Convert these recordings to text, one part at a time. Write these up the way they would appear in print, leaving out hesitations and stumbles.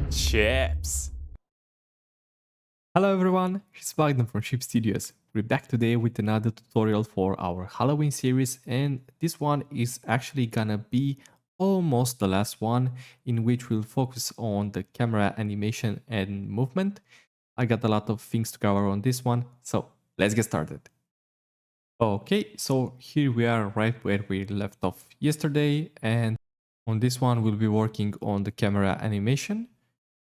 Chips. Hello everyone, it's Wagner from Chip Studios. We're back today with another tutorial for our Halloween series, and this one is actually gonna be almost the last one, in which we'll focus on the camera animation and movement. I got a lot of things to cover on this one, so let's get started. Okay, so here we are right where we left off yesterday, and on this one we'll be working on the camera animation.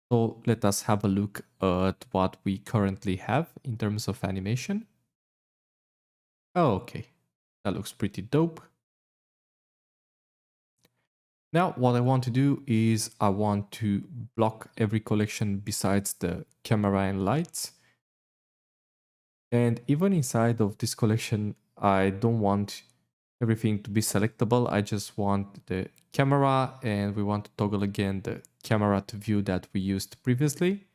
So let us have a look at what we currently have in terms of animation. Okay, that looks pretty dope. Now what I want to do is I want to block every collection besides the camera and lights. And even inside of this collection, I don't want everything to be selectable. I just want the camera, and we want to toggle again the camera to view that we used previously.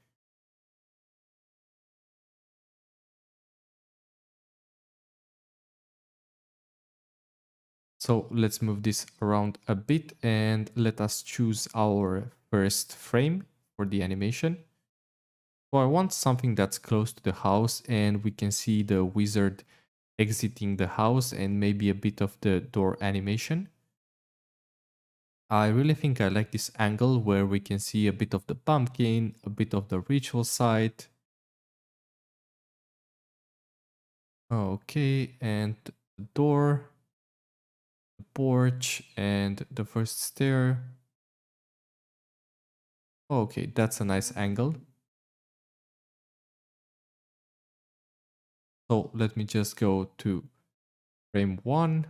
So let's move this around a bit and let us choose our first frame for the animation. So I want something that's close to the house and we can see the wizard exiting the house and maybe a bit of the door animation. I really think I like this angle where we can see a bit of the pumpkin, a bit of the ritual site. Okay, and the door, the porch, and the first stair. Okay, that's a nice angle. So let me just go to frame 1.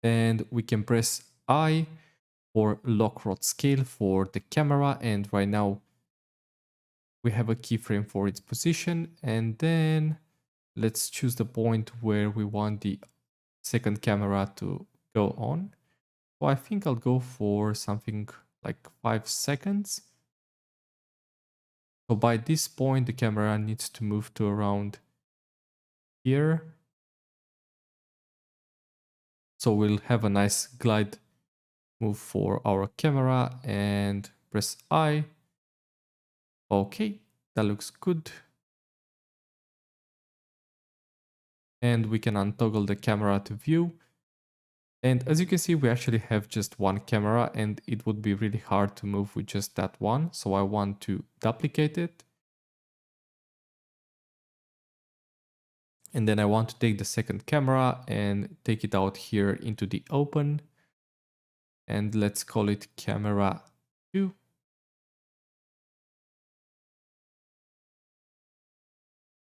And we can press I for lock rod scale for the camera. And right now we have a keyframe for its position. And then let's choose the point where we want the second camera to go on. So I think I'll go for something like 5 seconds. So by this point, the camera needs to move to around here. So we'll have a nice glide move for our camera and press I. Okay, that looks good. And we can untoggle the camera to view. And as you can see, we actually have just one camera and it would be really hard to move with just that one. So I want to duplicate it. And then I want to take the second camera and take it out here into the open. And let's call it camera 2.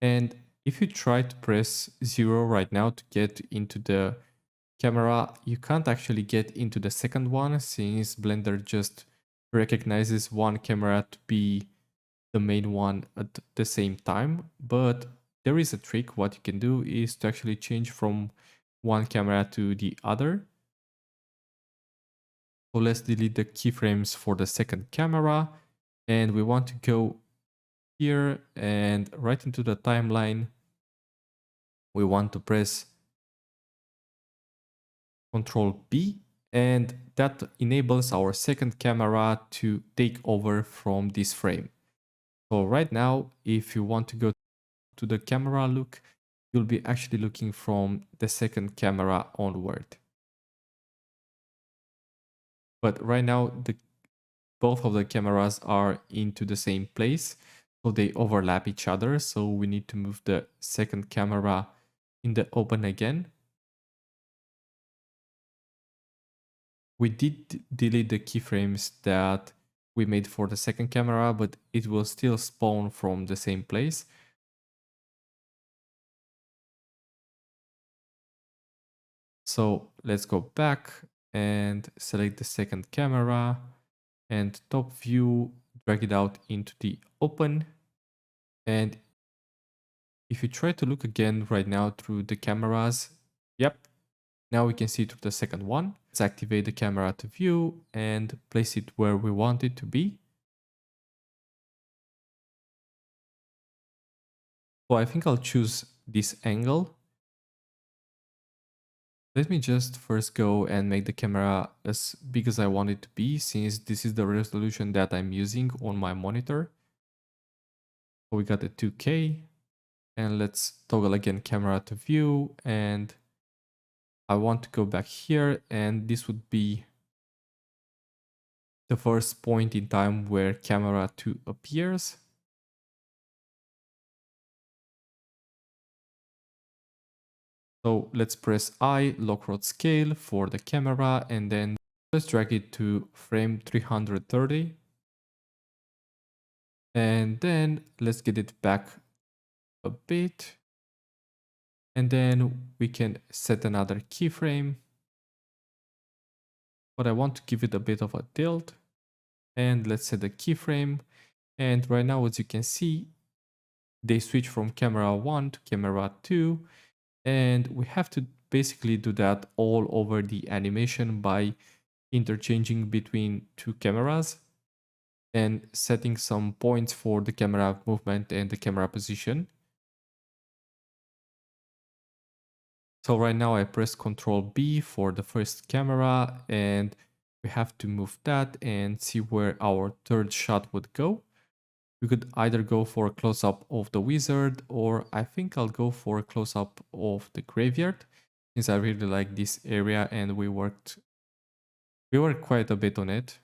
And if you try to press 0 right now to get into the camera, you can't actually get into the second one since Blender just recognizes one camera to be the main one at the same time. But there is a trick. What you can do is to actually change from one camera to the other. So let's delete the keyframes for the second camera, and we want to go here and right into the timeline. We want to press Ctrl B, and that enables our second camera to take over from this frame. So right now, if you want to go to the camera look, you'll be actually looking from the second camera onward. But right now, both of the cameras are into the same place, so they overlap each other. So we need to move the second camera in the open again. We did delete the keyframes that we made for the second camera, but it will still spawn from the same place. So let's go back and select the second camera and top view, drag it out into the open. And if you try to look again right now through the cameras, yep, now we can see through the second one. Let's activate the camera to view and place it where we want it to be. So I think I'll choose this angle. Let me just first go and make the camera as big as I want it to be, since this is the resolution that I'm using on my monitor. So we got a 2K, and let's toggle again camera to view, and I want to go back here, and this would be the first point in time where camera 2 appears. So let's press I, lock rod scale for the camera, and then let's drag it to frame 330. And then let's get it back a bit. And then we can set another keyframe. But I want to give it a bit of a tilt. And let's set the keyframe. And right now, as you can see, they switch from camera 1 to camera 2. And we have to basically do that all over the animation by interchanging between two cameras and setting some points for the camera movement and the camera position. So right now I press Ctrl B for the first camera, and we have to move that and see where our third shot would go. We could either go for a close-up of the wizard, or I think I'll go for a close-up of the graveyard, since I really like this area and we worked quite a bit on it.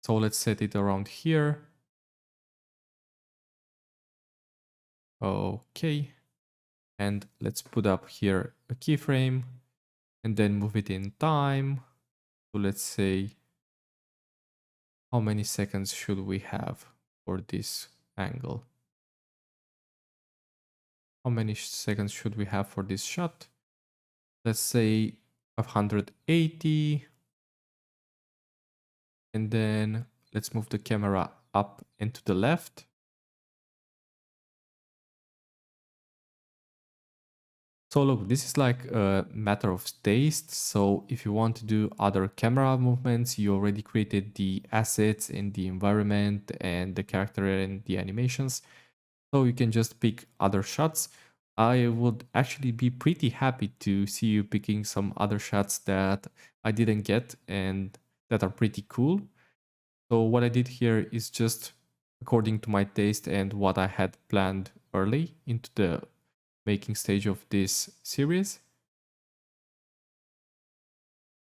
So let's set it around here. Okay. And let's put up here a keyframe and then move it in time. So let's say, how many seconds should we have for this angle? How many seconds should we have for this shot? Let's say 580. And then let's move the camera up and to the left. So look, this is like a matter of taste. So if you want to do other camera movements, you already created the assets and the environment and the character and the animations. So you can just pick other shots. I would actually be pretty happy to see you picking some other shots that I didn't get and that are pretty cool. So what I did here is just according to my taste and what I had planned early into the making stage of this series.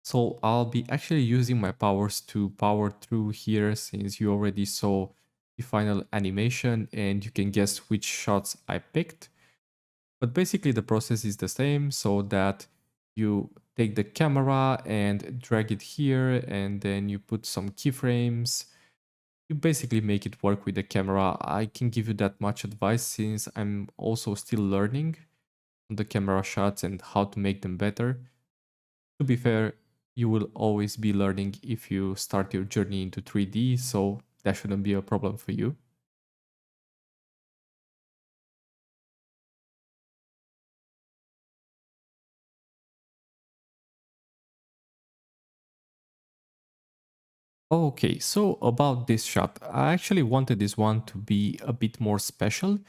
So I'll be actually using my powers to power through here, since you already saw the final animation and you can guess which shots I picked. But basically the process is the same, so that you take the camera and drag it here, and then you put some keyframes. You basically make it work with the camera. I can give you that much advice, since I'm also still learning on the camera shots and how to make them better. To be fair, you will always be learning if you start your journey into 3D, so that shouldn't be a problem for you. Okay, so about this shot, I actually wanted this one to be a bit more special,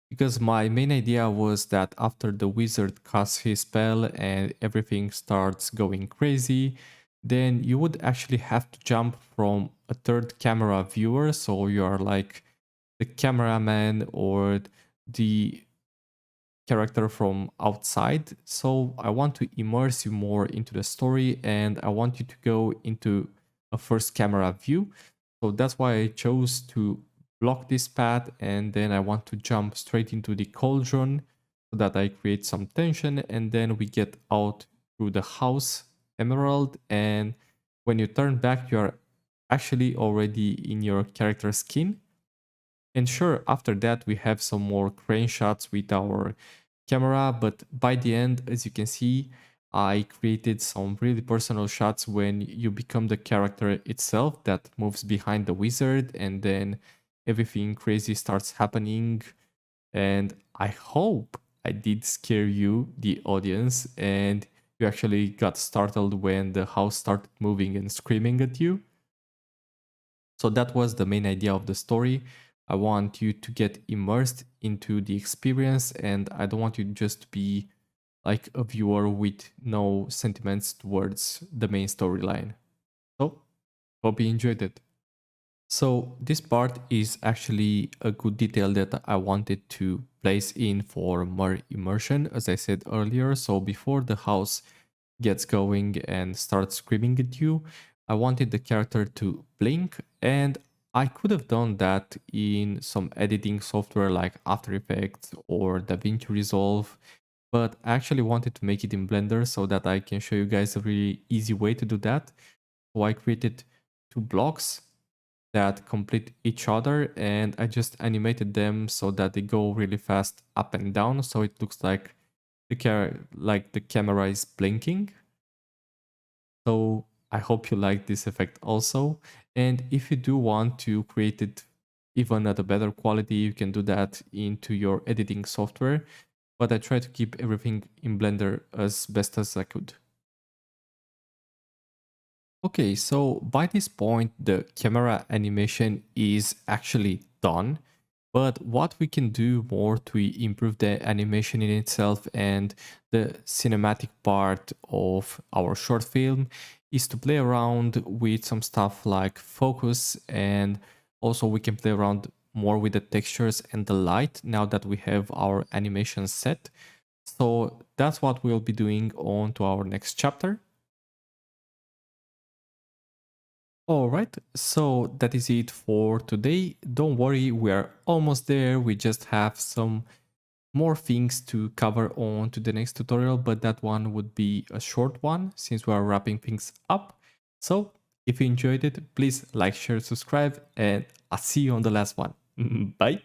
because my main idea was that after the wizard casts his spell and everything starts going crazy, then you would actually have to jump from a third camera viewer, so you are like the cameraman or the character from outside. So I want to immerse you more into the story, and I want you to go into a first camera view. So that's why I chose to block this path, and then I want to jump straight into the cauldron so that I create some tension, and then we get out through the house emerald, and when you turn back you're actually already in your character skin. And sure, after that we have some more crane shots with our camera, but by the end, as you can see, I created some really personal shots when you become the character itself that moves behind the wizard, and then everything crazy starts happening. And I hope I did scare you, the audience, and you actually got startled when the house started moving and screaming at you. So that was the main idea of the story. I want you to get immersed into the experience, and I don't want you just to be like a viewer with no sentiments towards the main storyline. So, hope you enjoyed it. So this part is actually a good detail that I wanted to place in for more immersion, as I said earlier. So before the house gets going and starts screaming at you, I wanted the character to blink, and I could have done that in some editing software like After Effects or DaVinci Resolve, but I actually wanted to make it in Blender so that I can show you guys a really easy way to do that. So I created two blocks that complete each other, and I just animated them so that they go really fast up and down, so it looks like the camera is blinking. So I hope you like this effect also. And if you do want to create it even at a better quality, you can do that into your editing software. But I try to keep everything in Blender as best as I could. Okay, so by this point, the camera animation is actually done. But what we can do more to improve the animation in itself and the cinematic part of our short film is to play around with some stuff like focus, and also we can play around more with the textures and the light now that we have our animation set. So that's what we'll be doing on to our next chapter. All right, so that is it for today. Don't worry, we are almost there. We just have some more things to cover on to the next tutorial, but that one would be a short one since we are wrapping things up. So if you enjoyed it, please like, share, subscribe, and I'll see you on the last one. Bye.